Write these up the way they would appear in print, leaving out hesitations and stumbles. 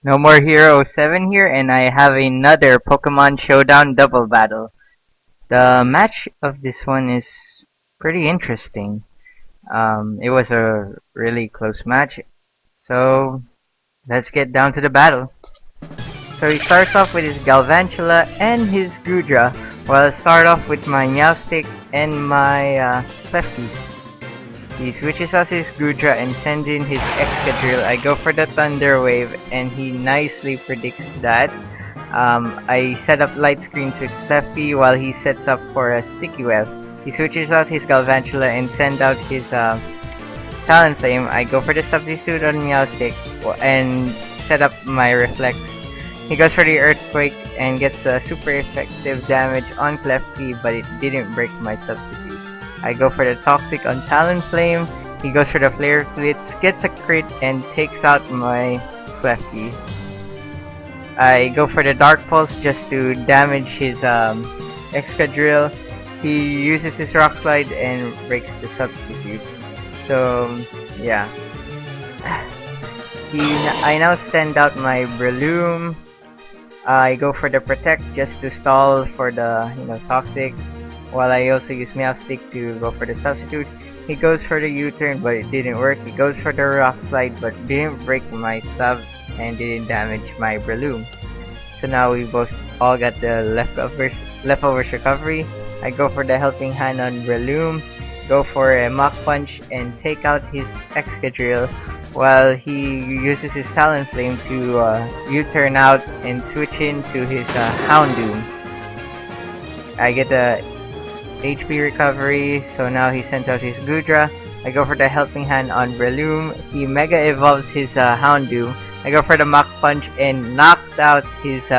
No More Hero 7 here, and I have another Pokemon Showdown double battle. The match of this one is pretty interesting. It was a really close match, so let's get down to the battle. So he starts off with his Galvantula and his Gudra, while I start off with my Meowstic and my Klefki. He switches out his Gudra and sends in his Excadrill. I go for the Thunder Wave and he nicely predicts that. I set up light screens with Klefki while he sets up for a Sticky Web. He switches out his Galvantula and sends out his Talonflame. I go for the Substitute on Meowstic and set up my Reflex. He goes for the Earthquake and gets a super effective damage on Klefki, but it didn't break my Substitute. I go for the Toxic on Talonflame. He goes for the Flare Blitz, gets a crit, and takes out my Klefki. I go for the Dark Pulse just to damage his Excadrill. He uses his Rock Slide and breaks the Substitute. So yeah. I now stand out my Breloom. I go for the Protect just to stall for the Toxic, while I also use Meowstic to go for the Substitute. He goes for the U-turn, but it didn't work. He goes for the Rock Slide, but didn't break my sub and didn't damage my Breloom. So now we both all got the leftovers recovery. I go for the Helping Hand on Breloom, go for a Mach Punch and take out his Excadrill, while he uses his Talonflame to U-turn out and switch into his Houndoom. I get the HP recovery, so now he sends out his Gudra. I go for the Helping Hand on Breloom. He Mega Evolves his Houndoom. I go for the Mach Punch and knocked out his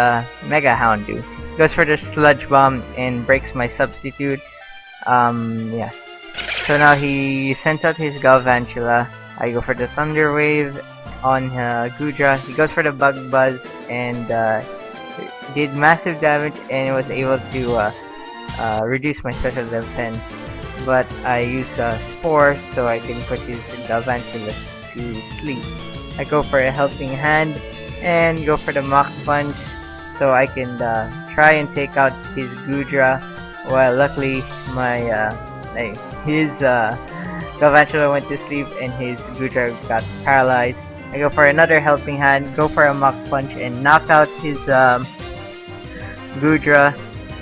Mega Houndoom. Goes for the Sludge Bomb and breaks my Substitute. Yeah. So now he sends out his Galvantula. I go for the Thunder Wave on Gudra. He goes for the Bug Buzz and did massive damage and was able to reduce my special defense. But I use Spore so I can put his Galvantula to sleep. I go for a Helping Hand and go for the Mach Punch so I can try and take out his Gudra. Well, luckily his Galvantula went to sleep and his Gudra got paralyzed. I go for another Helping Hand, go for a Mach Punch and knock out his Gudra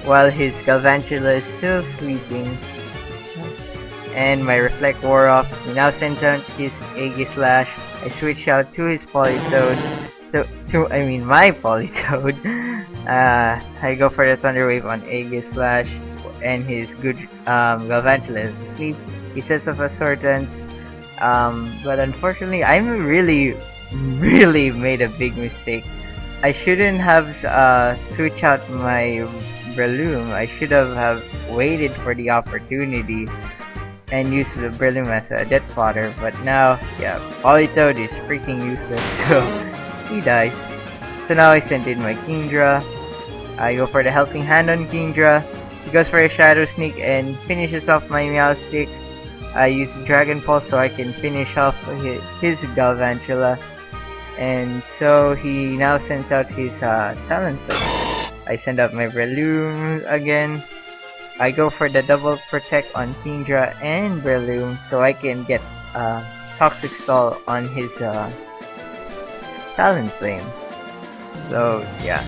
while his Galvantula is still sleeping. And my Reflect wore off. He now sends out his Aegislash. I switch out to his Politoed. My Politoed. I go for the Thunder Wave on Aegislash and his good Galvantula is asleep. He sets up a Sword Dance, but unfortunately I really made a big mistake. I shouldn't have switched out my Breloom. I should have waited for the opportunity and used the Breloom as a death fodder, but now, yeah, Politoed is freaking useless, so he dies. So now I send in my Kingdra. I go for the Helping Hand on Kingdra. He goes for a Shadow Sneak and finishes off my Meowstic. I use Dragon Pulse so I can finish off his Galvantula. And so he now sends out his Talonflame. I send out my Breloom again. I go for the double Protect on Kingdra and Breloom so I can get Toxic Stall on his Talonflame. So yeah,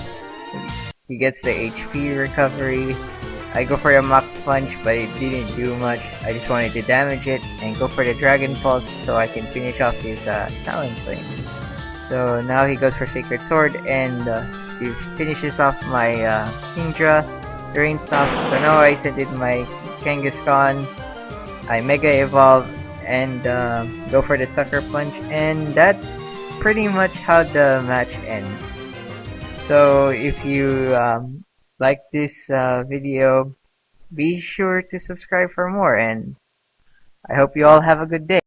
he gets the HP recovery. I go for a Mach Punch, but it didn't do much. I just wanted to damage it and go for the Dragon Pulse so I can finish off his Talonflame. So now he goes for Sacred Sword and he finishes off my Kingdra, the Rain Stomp. So now I send in my Kangaskhan. I Mega Evolve and go for the Sucker Punch, and that's pretty much how the match ends. So if you like this video, be sure to subscribe for more, and I hope you all have a good day.